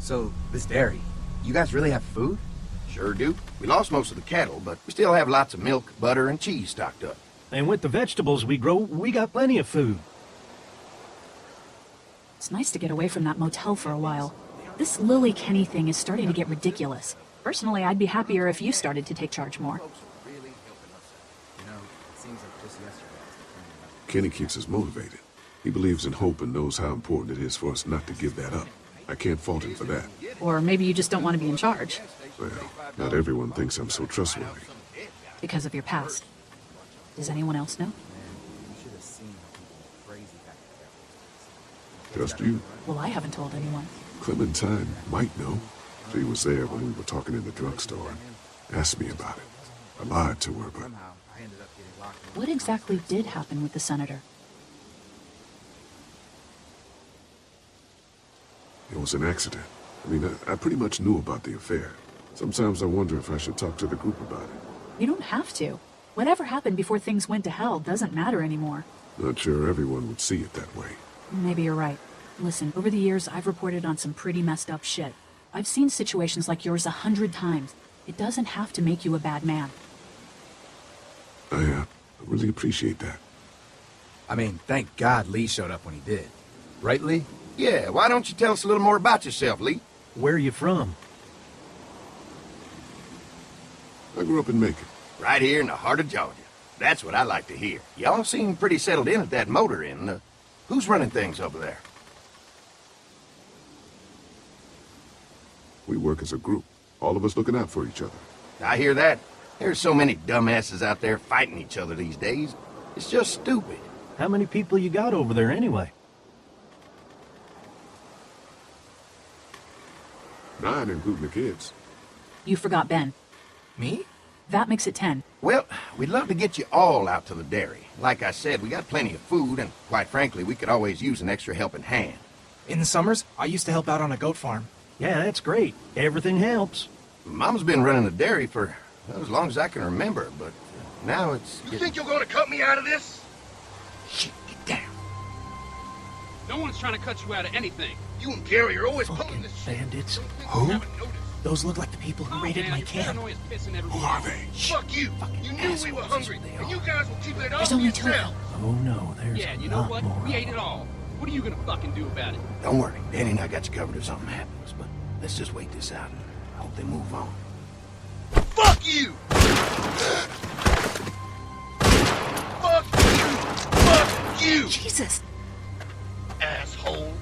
So, this dairy, you guys really have food? Sure do. We lost most of the cattle, but we still have lots of milk, butter, and cheese stocked up. And with the vegetables we grow, we got plenty of food. It's nice to get away from that motel for a while. This Lily Kenny thing is starting to get ridiculous. Personally, I'd be happier if you started to take charge more. Kenny keeps us motivated. He believes in hope and knows how important it is for us not to give that up. I can't fault him for that. Or maybe you just don't want to be in charge. Well, not everyone thinks I'm so trustworthy. Because of your past. Does anyone else know? Just you. Well, I haven't told anyone. Clementine might know. She was there when we were talking in the drugstore. Asked me about it. I lied to her, but... What exactly did happen with the senator? It was an accident. I mean, I pretty much knew about the affair. Sometimes I wonder if I should talk to the group about it. You don't have to. Whatever happened before things went to hell doesn't matter anymore. Not sure everyone would see it that way. Maybe you're right. Listen, over the years, I've reported on some pretty messed up shit. I've seen situations like yours 100 times. It doesn't have to make you a bad man. I really appreciate that. I mean, thank God Lee showed up when he did. Right, Lee? Yeah, why don't you tell us a little more about yourself, Lee? Where are you from? I grew up in Macon. Right here in the heart of Georgia. That's what I like to hear. Y'all seem pretty settled in at that motor inn. Who's running things over there? We work as a group. All of us looking out for each other. I hear that. There's so many dumbasses out there fighting each other these days. It's just stupid. How many people you got over there anyway? 9, including the kids. You forgot Ben. Me? That makes it 10. Well, we'd love to get you all out to the dairy. Like I said, we got plenty of food, and quite frankly, we could always use an extra helping hand. In the summers, I used to help out on a goat farm. Yeah, that's great. Everything helps. Mom's been running the dairy for well, as long as I can remember, but now it's... You think you're gonna cut me out of this? Shit, get down. No one's trying to cut you out of anything. You and Gary are always pulling Fucking this shit. bandits. Who? Those look like the people who raided man, my your camp. paranoia's pissing Who everywhere. are they? Fuck you. You knew we assholes were is hungry, what they and are. you guys will keep it all There's to only 2 yourself. Oh no, there's Yeah, a you know lot what? more. We ate it all. What are you gonna fucking do about it? Don't worry, Danny and I got you covered if something happens, but let's just wait this out. I hope they move on. Fuck you! Fuck you! Fuck you! Jesus! Asshole!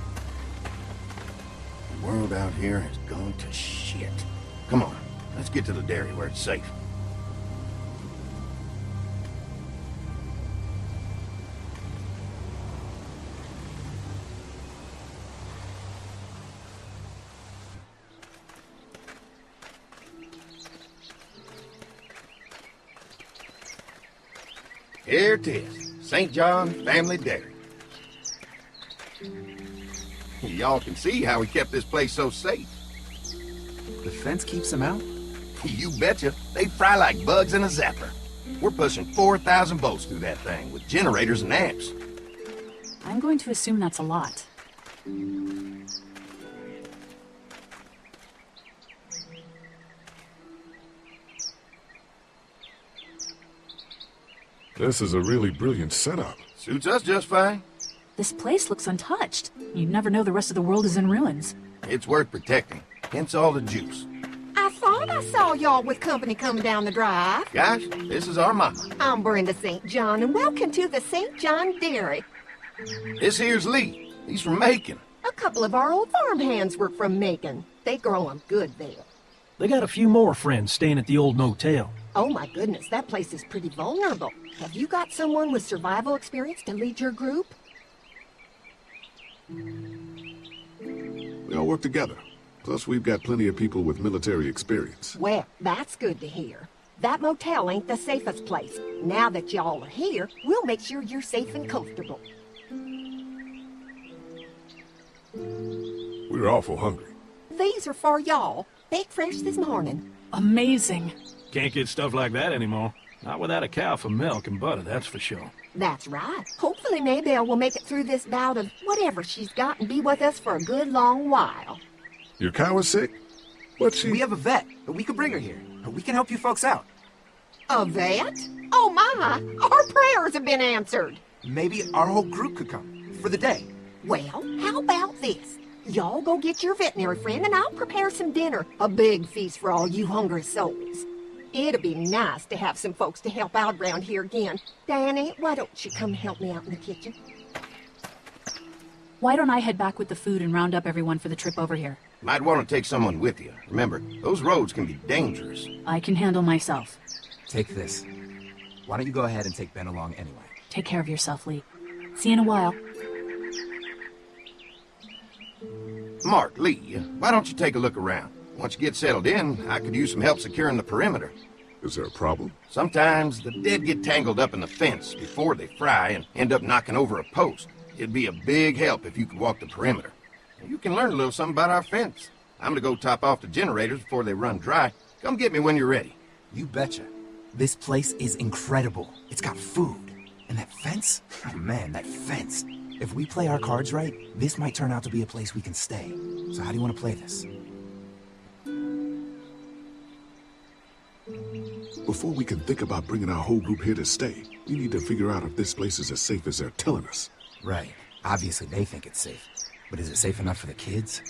The world out here has gone to shit. Come on, let's get to the dairy where it's safe. Here it is, St. John Family Dairy. Y'all can see how we kept this place so safe. The fence keeps them out? You betcha. They fry like bugs in a zapper. We're pushing 4,000 volts through that thing with generators and amps. I'm going to assume that's a lot. This is a really brilliant setup. Suits us just fine. This place looks untouched. You'd never know the rest of the world is in ruins. It's worth protecting. Hence all the juice. I thought I saw y'all with company coming down the drive. Guys, this is our mama. I'm Brenda St. John, and welcome to the St. John Dairy. This here's Lee. He's from Macon. A couple of our old farm hands were from Macon. They grow 'em good there. They got a few more friends staying at the old motel. Oh my goodness, that place is pretty vulnerable. Have you got someone with survival experience to lead your group? We all work together. Plus, we've got plenty of people with military experience. Well, that's good to hear. That motel ain't the safest place. Now that y'all are here, we'll make sure you're safe and comfortable. We're awful hungry. These are for y'all. Baked fresh this morning. Amazing. Can't get stuff like that anymore. Not without a cow for milk and butter, that's for sure. That's right. Hopefully Maybelle will make it through this bout of whatever she's got and be with us for a good long while. Your cow is sick? What's she? We have a vet. We could bring her here. We can help you folks out. A vet? Oh my, our prayers have been answered. Maybe our whole group could come for the day. Well, how about this? Y'all go get your veterinary friend and I'll prepare some dinner. A big feast for all you hungry souls. It'd be nice to have some folks to help out around here again. Danny, why don't you come help me out in the kitchen? Why don't I head back with the food and round up everyone for the trip over here? Might want to take someone with you. Remember, those roads can be dangerous. I can handle myself. Take this. Why don't you go ahead and take Ben along anyway? Take care of yourself, Lee. See you in a while. Mark, Lee, why don't you take a look around? Once you get settled in, I could use some help securing the perimeter. Is there a problem? Sometimes the dead get tangled up in the fence before they fry and end up knocking over a post. It'd be a big help if you could walk the perimeter. You can learn a little something about our fence. I'm gonna go top off the generators before they run dry. Come get me when you're ready. You betcha. This place is incredible. It's got food. And that fence? Oh man, that fence. If we play our cards right, this might turn out to be a place we can stay. So how do you want to play this? Before we can think about bringing our whole group here to stay, we need to figure out if this place is as safe as they're telling us. Right. Obviously they think it's safe. But is it safe enough for the kids?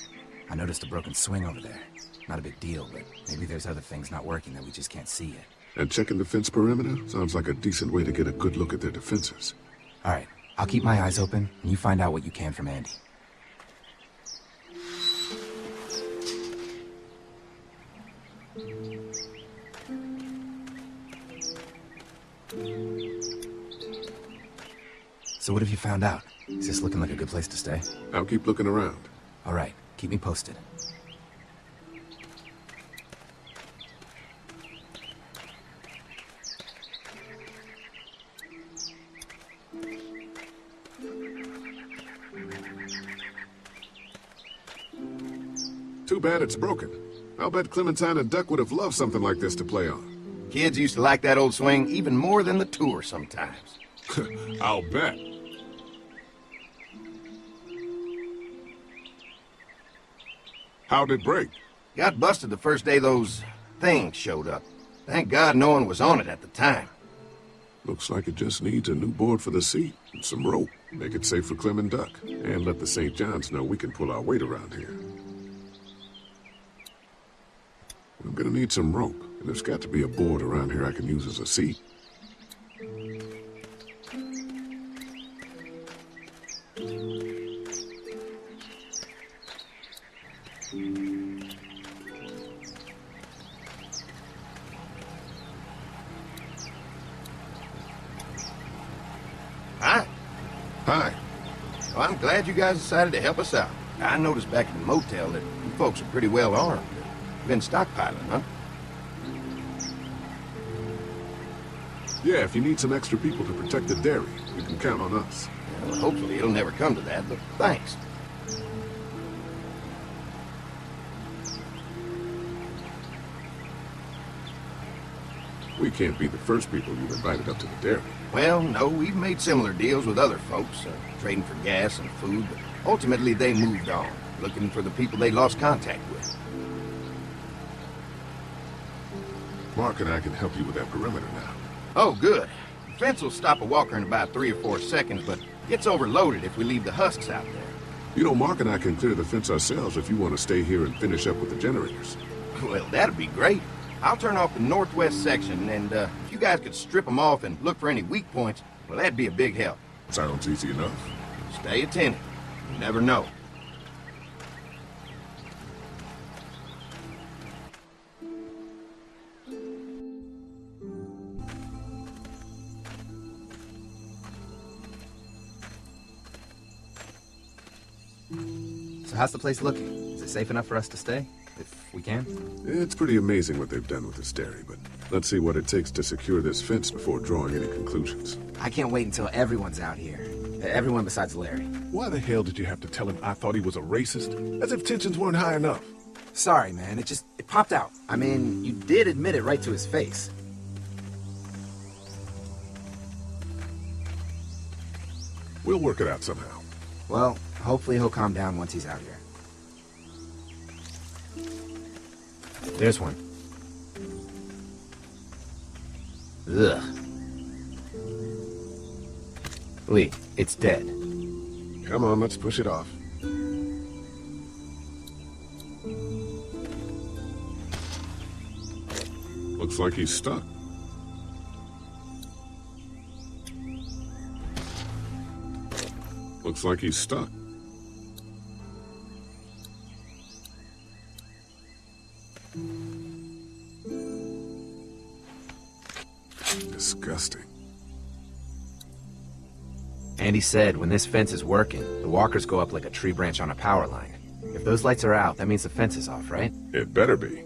I noticed a broken swing over there. Not a big deal, but maybe there's other things not working that we just can't see yet. And checking the fence perimeter sounds like a decent way to get a good look at their defenses. All right. I'll keep my eyes open, and you find out what you can from Andy. So what have you found out? Is this looking like a good place to stay? I'll keep looking around. All right. Keep me posted. Too bad it's broken. I'll bet Clementine and Duck would have loved something like this to play on. Kids used to like that old swing even more than the tour sometimes. I'll bet. How'd it break? Got busted the first day those things showed up. Thank God no one was on it at the time. Looks like it just needs a new board for the seat and some rope. Make it safe for Clem and Duck. And let the St. John's know we can pull our weight around here. I'm gonna need some rope, and there's got to be a board around here I can use as a seat. Hi. Hi. Well, I'm glad you guys decided to help us out. I noticed back at the motel that you folks are pretty well armed. Been stockpiling, huh? Yeah, if you need some extra people to protect the dairy, you can count on us. Well, hopefully it'll never come to that, but thanks. We can't be the first people you've invited up to the dairy. Well, no, we've made similar deals with other folks, trading for gas and food, but ultimately they moved on, looking for the people they lost contact with. Mark and I can help you with that perimeter now. Oh, good. The fence will stop a walker in about 3 or 4 seconds, but gets overloaded if we leave the husks out there. You know, Mark and I can clear the fence ourselves if you want to stay here and finish up with the generators. Well, that'd be great. I'll turn off the northwest section, and if you guys could strip them off and look for any weak points, well, that'd be a big help. Sounds easy enough. Stay attentive. You never know. So how's the place looking? Is it safe enough for us to stay? If we can? It's pretty amazing what they've done with this dairy, but let's see what it takes to secure this fence before drawing any conclusions. I can't wait until everyone's out here. Everyone besides Larry. Why the hell did you have to tell him I thought he was a racist? As if tensions weren't high enough. Sorry, man. It popped out. I mean, you did admit it right to his face. We'll work it out somehow. Well, hopefully he'll calm down once he's out here. There's one. Ugh. Lee, it's dead. Come on, let's push it off. Looks like he's stuck. Looks like he's stuck. Disgusting. Andy said when this fence is working, the walkers go up like a tree branch on a power line. If those lights are out, that means the fence is off, right? It better be.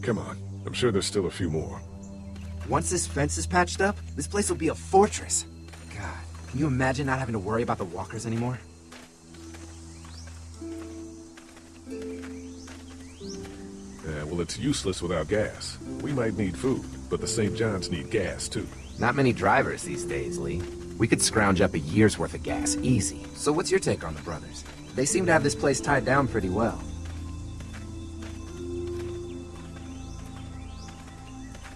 Come on. I'm sure there's still a few more. Once this fence is patched up, this place will be a fortress. God, can you imagine not having to worry about the walkers anymore? Yeah, well, it's useless without gas. We might need food, but the St. John's need gas, too. Not many drivers these days, Lee. We could scrounge up a year's worth of gas, easy. So what's your take on the brothers? They seem to have this place tied down pretty well.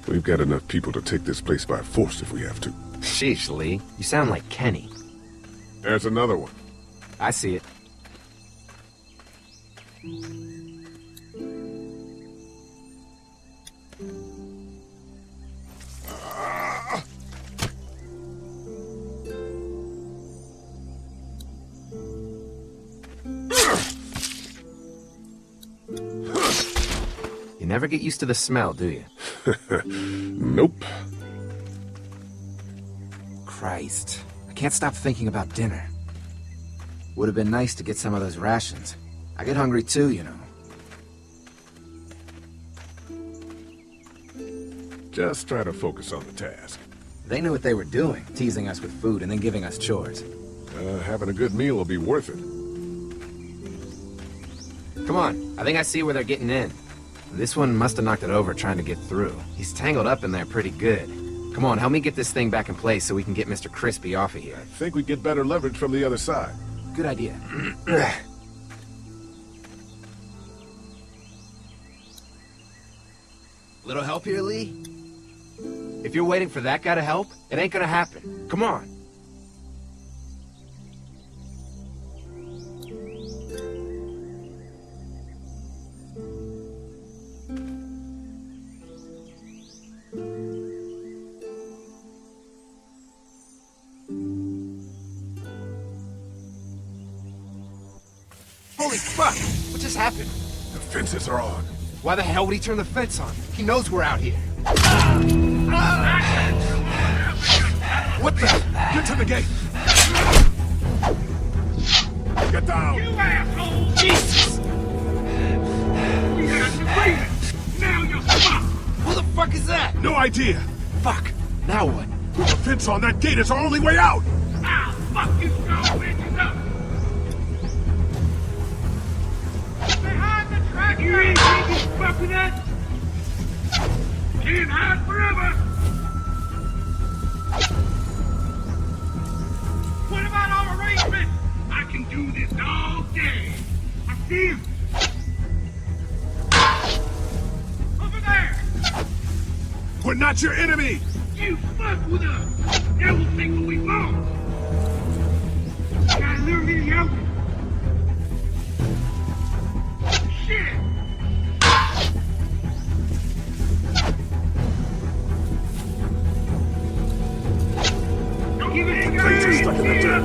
We've got enough people to take this place by force if we have to. Sheesh, Lee. You sound like Kenny. There's another one. I see it. You never get used to the smell, do you? Nope. Christ. I can't stop thinking about dinner. Would have been nice to get some of those rations. I get hungry too, you know. Just try to focus on the task. They knew what they were doing, teasing us with food and then giving us chores. Having a good meal will be worth it. Come on, I think I see where they're getting in. This one must have knocked it over trying to get through. He's tangled up in there pretty good. Come on, help me get this thing back in place so we can get Mr. Crispy off of here. I think we get better leverage from the other side. Good idea. Little help here, Lee? If you're waiting for that guy to help, it ain't gonna happen. Come on. Holy fuck! What just happened? The fences are on. Why the hell would he turn the fence on? He knows we're out here. What the? Get to the gate! Get down! You asshole! Jesus! We had to wait it! Now you're fucked! Who the fuck is that? No idea! Fuck! Now what? With a fence on that gate is our only way out! I'll fuck you so bitches up! Behind the track! You ain't getting fucked with that! Can't hide forever! What about our arrangement? I can do this all day. I see him. Over there! We're not your enemy! You fuck with us! Then we'll take what we want! Gotta learn me to yell. Shit! Don't give it a Planes are stuck in the dirt.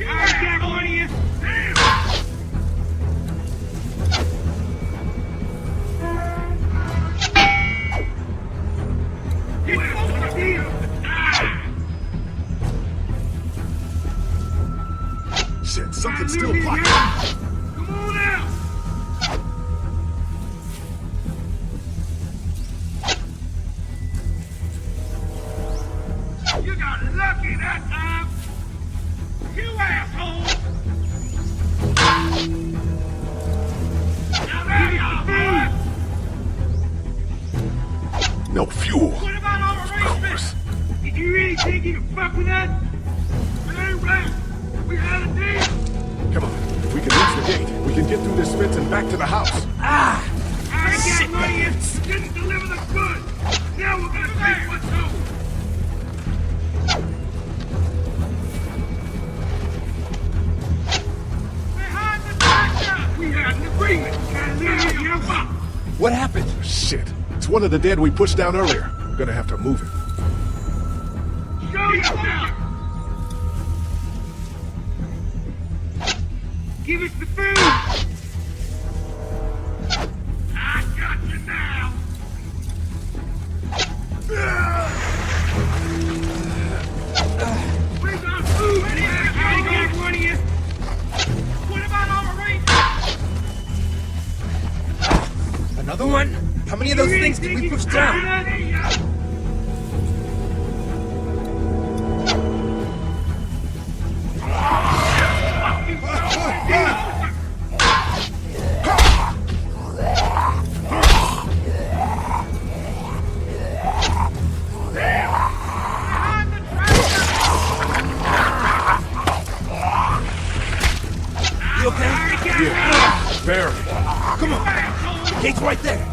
I got one of you! Damn! Get over the deal! Shit, something's still blocking. Come on out! Fuel. What about all the Of arrangements? course. Did you really think you could fuck with that? It ain't right. We had a deal. Come on. If we can reach the gate, we can get through this fence and back to the house. I got money and didn't deliver the goods. Now we're gonna take what's owed. Behind the tractor! We had an agreement. Can't leave you up. What happened? Shit. It's one of the dead we pushed down earlier. I'm gonna have to move it. Show yourself! Give us the food! I got you now! We got food! I got one of you! What about all the rangers? Another one? How many of those things did we push down? You okay? Yeah. Very. Come on. The gate's right there.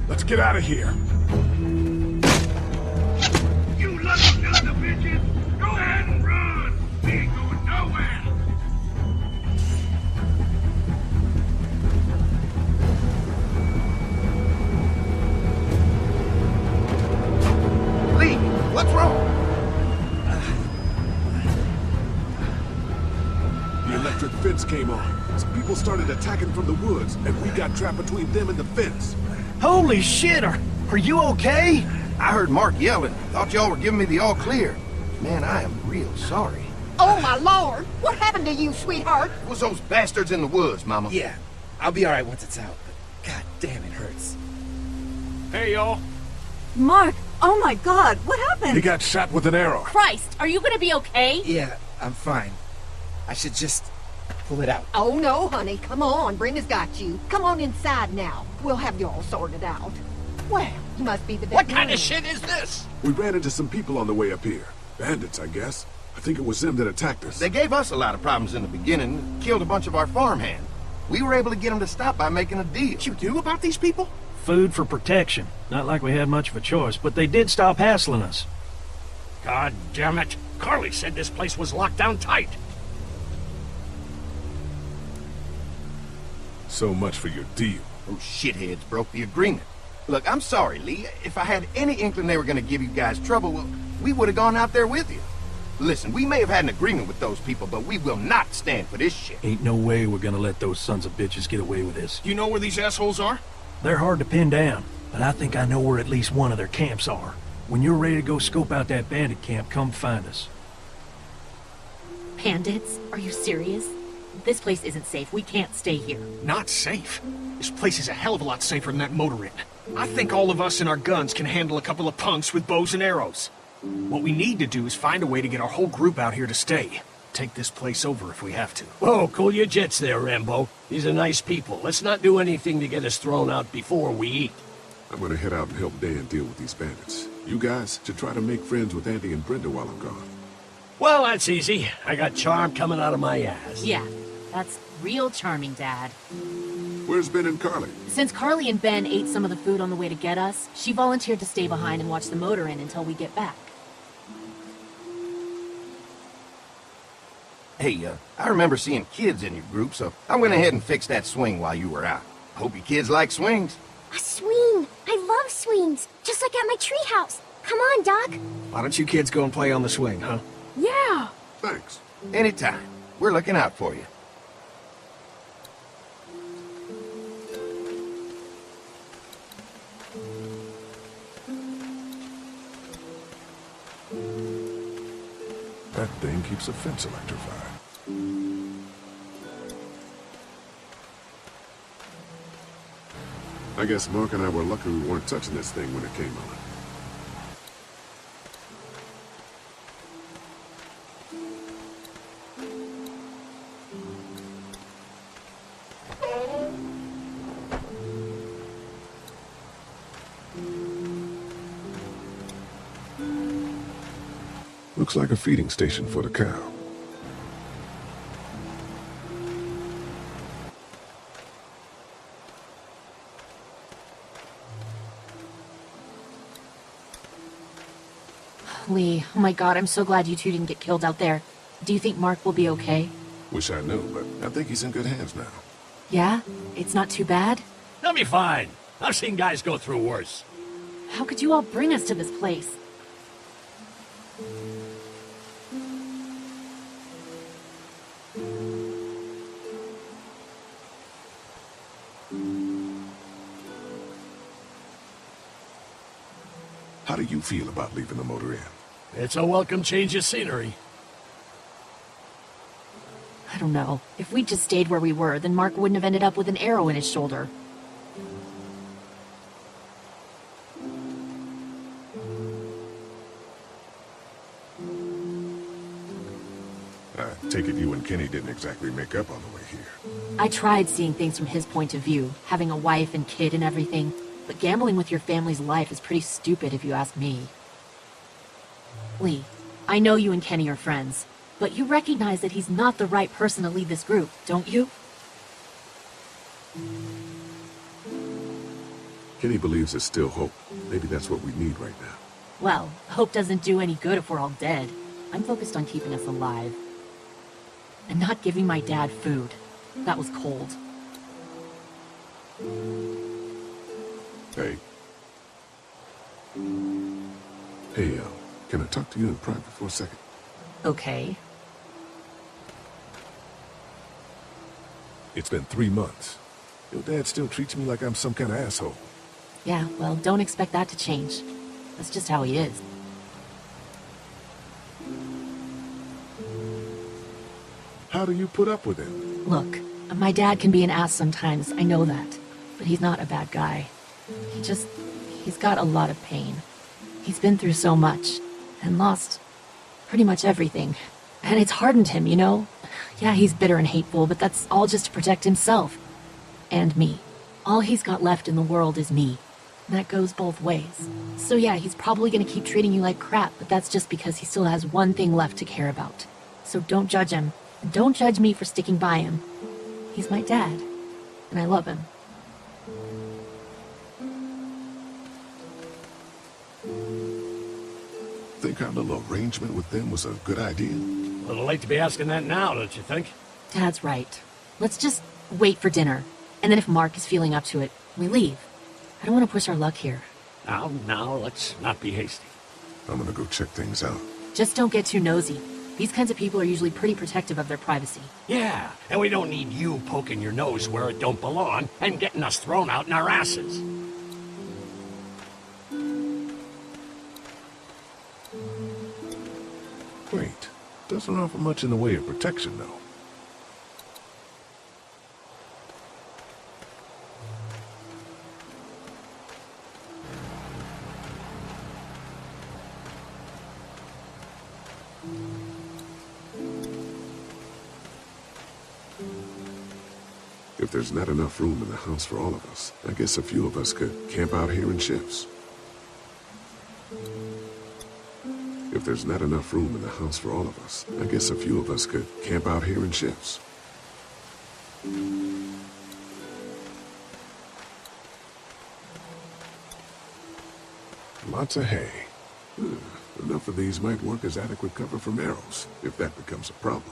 Let's get out of here. You lucky sons of bitches! Go ahead and run! We ain't going nowhere! Lee, what's wrong? The electric fence came on. Some people started attacking from the woods, and we got trapped between them and the fence. Holy shit, are you okay? I heard Mark yelling. Thought y'all were giving me the all clear. Man, I am real sorry. Oh, my Lord! What happened to you, sweetheart? It was those bastards in the woods, Mama. Yeah, I'll be alright once it's out, but god damn, it hurts. Hey, y'all. Mark, oh my God, what happened? He got shot with an arrow. Christ, are you gonna be okay? Yeah, I'm fine. I should just pull it out. Oh, no, honey. Come on. Brenda's got you. Come on inside now. We'll have you all sorted out. Well, you must be the What kind veterinarian. of shit is this? We ran into some people on the way up here. Bandits, I guess. I think it was them that attacked us. They gave us a lot of problems in the beginning, killed a bunch of our farmhands. We were able to get them to stop by making a deal. What you do about these people? Food for protection. Not like we had much of a choice, but they did stop hassling us. God damn it. Carly said this place was locked down tight. So much for your deal. Those shitheads broke the agreement. Look, I'm sorry, Lee. If I had any inkling they were going to give you guys trouble, well, we would have gone out there with you. Listen, we may have had an agreement with those people, but we will not stand for this shit. Ain't no way we're gonna let those sons of bitches get away with this. You know where these assholes are? They're hard to pin down, but I think I know where at least one of their camps are. When you're ready to go scope out that bandit camp, come find us. Bandits? Are you serious? This place isn't safe. We can't stay here. Not safe. This place is a hell of a lot safer than that motor inn. I think all of us and our guns can handle a couple of punks with bows and arrows. What we need to do is find a way to get our whole group out here to stay. Take this place over if we have to. Whoa, cool your jets there, Rambo. These are nice people. Let's not do anything to get us thrown out before we eat. I'm gonna head out and help Dan deal with these bandits. You guys should try to make friends with Andy and Brenda while I'm gone. Well, that's easy. I got charm coming out of my ass. Yeah, that's real charming, Dad. Where's Ben and Carly? Since Carly and Ben ate some of the food on the way to get us, she volunteered to stay behind and watch the motor inn until we get back. Hey, I remember seeing kids in your group, so I went ahead and fixed that swing while you were out. Hope you kids like swings. A swing! I love swings! Just like at my treehouse. Come on, Doc. Why don't you kids go and play on the swing, huh? Yeah! Thanks. Anytime. We're looking out for you. That thing keeps a fence electrified. I guess Mark and I were lucky we weren't touching this thing when it came on. Looks like a feeding station for the cow. Lee, oh my god, I'm so glad you two didn't get killed out there. Do you think Mark will be okay? Wish I knew, but I think he's in good hands now. Yeah? It's not too bad? They'll be fine. I've seen guys go through worse. How could you all bring us to this place? How do you feel about leaving the motor inn? It's a welcome change of scenery. I don't know. If we'd just stayed where we were, then Mark wouldn't have ended up with an arrow in his shoulder. I take it you and Kenny didn't exactly make up on the way here. I tried seeing things from his point of view, having a wife and kid and everything, but gambling with your family's life is pretty stupid if you ask me. Lee, I know you and Kenny are friends, but you recognize that he's not the right person to lead this group, don't you? Kenny believes there's still hope. Maybe that's what we need right now. Well, hope doesn't do any good if we're all dead. I'm focused on keeping us alive. And not giving my dad food. That was cold. Hey. Hey, can I talk to you in private for a second? Okay. It's been 3 months. Your dad still treats me like I'm some kind of asshole. Yeah, well, don't expect that to change. That's just how he is. How do you put up with him? Look, my dad can be an ass sometimes, I know that. But he's not a bad guy. He's got a lot of pain. He's been through so much, and lost pretty much everything. And it's hardened him, you know? Yeah, he's bitter and hateful, but that's all just to protect himself. And me. All he's got left in the world is me. And that goes both ways. So yeah, he's probably gonna keep treating you like crap, but that's just because he still has one thing left to care about. So don't judge him. And don't judge me for sticking by him. He's my dad, and I love him. Think our little arrangement with them was a good idea? A little late to be asking that now, don't you think? Dad's right. Let's just wait for dinner, and then if Mark is feeling up to it, we leave. I don't want to push our luck here. Now, let's not be hasty. I'm gonna go check things out. Just don't get too nosy. These kinds of people are usually pretty protective of their privacy. Yeah, and we don't need you poking your nose where it don't belong and getting us thrown out in our asses. Wait, doesn't offer much in the way of protection, though. If there's not enough room in the house for all of us, I guess a few of us could camp out here in shifts. If there's not enough room in the house for all of us, I guess a few of us could camp out here in shifts. Lots of hay. Enough of these might work as adequate cover from arrows, if that becomes a problem.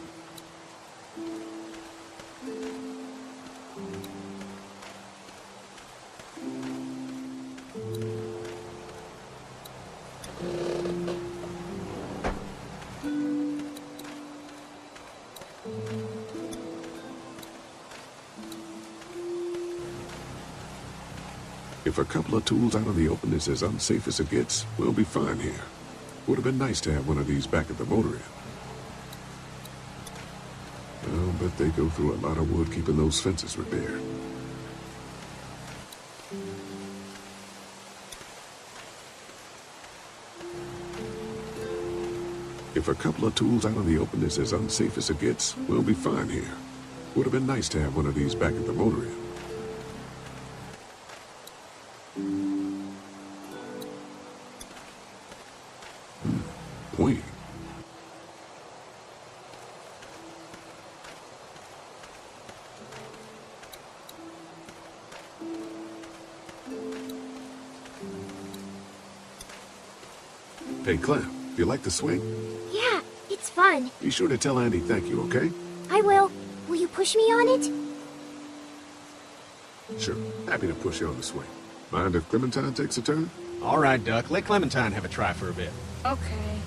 If a couple of tools out in the open is as unsafe as it gets, we'll be fine here. Would have been nice to have one of these back at the motor inn. I'll bet they go through a lot of wood keeping those fences repaired. If a couple of tools out in the open is as unsafe as it gets, we'll be fine here. Would have been nice to have one of these back at the motor inn. Pointing. Hey, Clem, do you like the swing? Yeah, it's fun. Be sure to tell Andy thank you, okay? I will. Will you push me on it? Sure. Happy to push you on the swing. Mind if Clementine takes a turn? All right, Duck. Let Clementine have a try for a bit. Okay.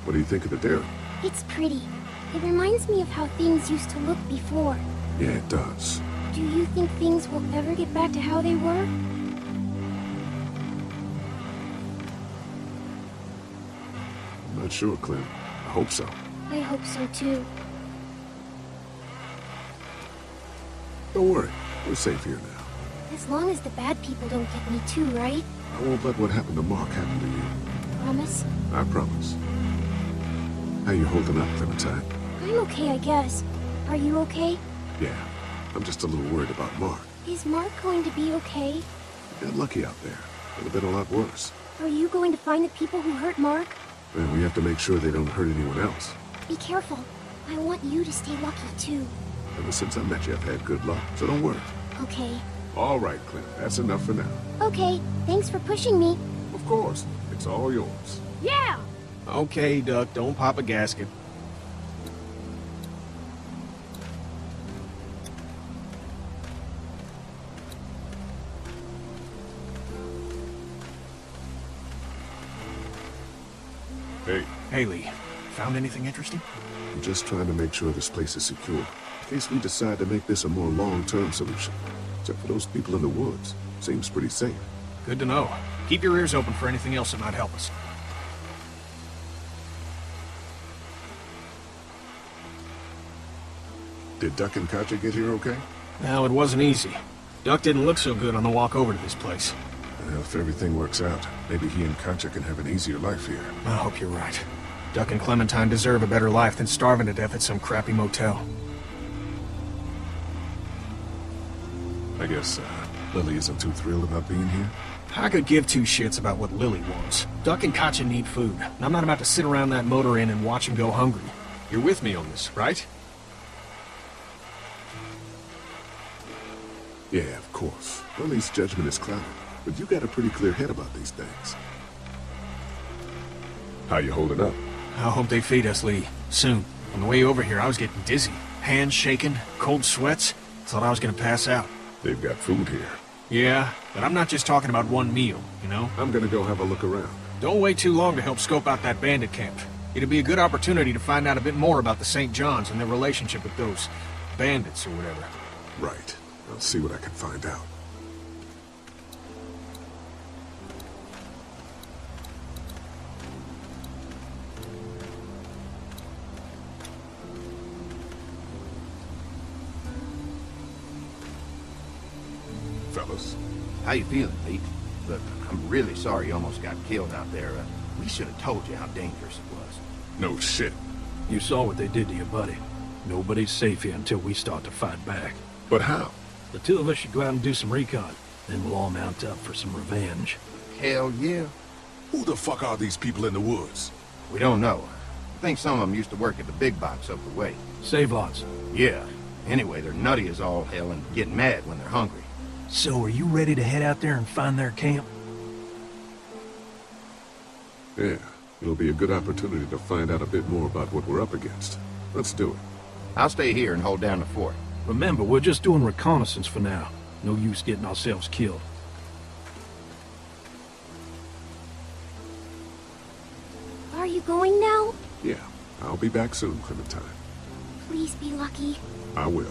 What do you think of the dairy? It's pretty. It reminds me of how things used to look before. Yeah, it does. Do you think things will ever get back to how they were? I'm not sure, Clem. I hope so. I hope so too. Don't worry. We're safe here now. As long as the bad people don't get me too, right? I won't let what happened to Mark happen to you. Promise? I promise. How you holding up, Clementine? I'm okay, I guess. Are you okay? Yeah. I'm just a little worried about Mark. Is Mark going to be okay? You got lucky out there. Could have been a lot worse. Are you going to find the people who hurt Mark? And we have to make sure they don't hurt anyone else. Be careful. I want you to stay lucky, too. Ever since I met you, I've had good luck, so don't worry. Okay. All right, Clem. That's enough for now. Okay, thanks for pushing me. Of course. It's all yours. Yeah! Okay, Duck, don't pop a gasket. Hey, Haley, found anything interesting? I'm just trying to make sure this place is secure, in case we decide to make this a more long-term solution. Except for those people in the woods. Seems pretty safe. Good to know. Keep your ears open for anything else that might help us. Did Duck and Katja get here okay? Well, it wasn't easy. Duck didn't look so good on the walk over to this place. Well, if everything works out, maybe he and Katja can have an easier life here. I hope you're right. Duck and Clementine deserve a better life than starving to death at some crappy motel. I guess, Lily isn't too thrilled about being here? I could give two shits about what Lily wants. Duck and Katja need food, and I'm not about to sit around that motor inn and watch them go hungry. You're with me on this, right? Yeah, of course. Lily's judgment is clouded, but you got a pretty clear head about these things. How you holding up? I hope they feed us, Lee. Soon. On the way over here, I was getting dizzy. Hands shaking, cold sweats. Thought I was gonna pass out. They've got food here. Yeah, but I'm not just talking about one meal, you know? I'm gonna go have a look around. Don't wait too long to help scope out that bandit camp. It'd be a good opportunity to find out a bit more about the St. John's and their relationship with those bandits or whatever. Right. I'll see what I can find out. Fellas. How you feeling, Pete? Look, I'm really sorry you almost got killed out there. We should have told you how dangerous it was. No shit. You saw what they did to your buddy. Nobody's safe here until we start to fight back. But how? The two of us should go out and do some recon. Then we'll all mount up for some revenge. Hell yeah. Who the fuck are these people in the woods? We don't know. I think some of them used to work at the big box up the way. Save-Lots. Yeah. Anyway, they're nutty as all hell and get mad when they're hungry. So are you ready to head out there and find their camp? Yeah. It'll be a good opportunity to find out a bit more about what we're up against. Let's do it. I'll stay here and hold down the fort. Remember, we're just doing reconnaissance for now. No use getting ourselves killed. Are you going now? Yeah. I'll be back soon, Clementine. Please be lucky. I will.